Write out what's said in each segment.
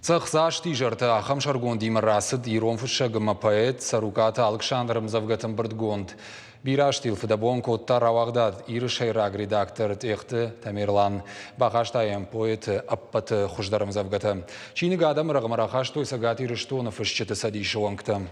Цахзаш тижарты ахам шаргонди марасыд иронфыша гыма поэт Саруката Александром Завгатым Бырдгонд. Бираштил федабон котта равагдад ирышайраг редактор техты Тамерлан. Бахаштаем поэт аппаты хуждарым Завгата. Чини гадам рагмарахаш той сагат ирыштонов ишчеты садишевангта.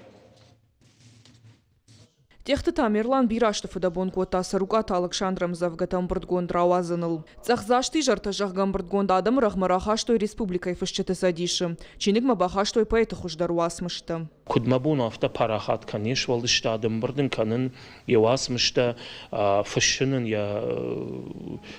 Техты Тамерлан Бираштов федабон котта Саруката Александром Завгатым Бырдгонд рауазыныл. Цахзаш тижарты жағгам Бырдгонд адам рагмарахаш той республикай фышчеты садиши. Чинигма бахаш той поэты хуждару асмышты. Кудмабун афта парахат канеш валдыштадым бырдын канын евасмышта фышшынын я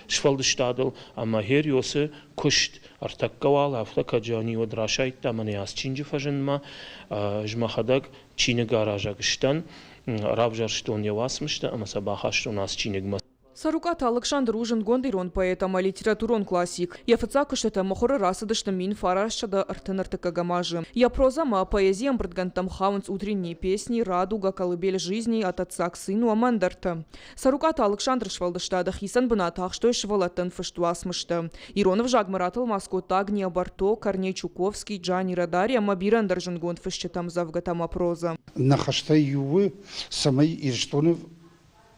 швалдыштадыл, ама хер йосы кушт артаккавал афта каджани одрашайтта мане асчинжи фажынма жмахадаг чини гаражагыштан рабжарштон евасмышта, ама сабахаштон асчинигма. Саруката Александр ужин гондирон поэтам, а литературон классик. Я фацакыштата мохоры расадышты мин фарашчада артыныртыка гамажи. Я прозама поэзиям брэдгантам хаунс утренние песни, радуга, колыбель жизни от отца к сыну амандарта. Саруката Александр швалдыштада хисан бынатах, что и швалатын фыштуасмышта. Иронов жагмаратыл маскота Агния Барто, Корней Чуковский, Джани Радария, Мабиран даржин гонд фыштетам завгатама проза. Нахаштай ювы самой ирштонов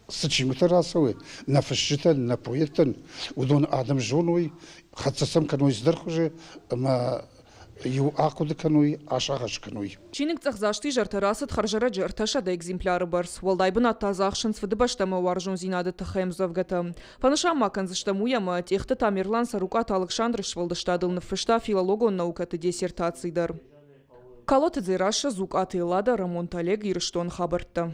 сочинута расовы, на фашистан, на поэтан, удон адам жоной, хатсасам каной сдерхуже, ма ю акуды каной, ашагаш каной. Чиник цахзашти жарта расад харжара жарташа да экземпляры барс. Волдайбын аттазахшынс вдыбаштама варжун зинады тахаем завгата. Панышама канзыштамуяма техты Тамерлан Саруката Александр швалдыштадылны фышта филологон наукаты диссертацийдар. Калоты дзираша зук атылада Рамон Талег ирыштон хабарта.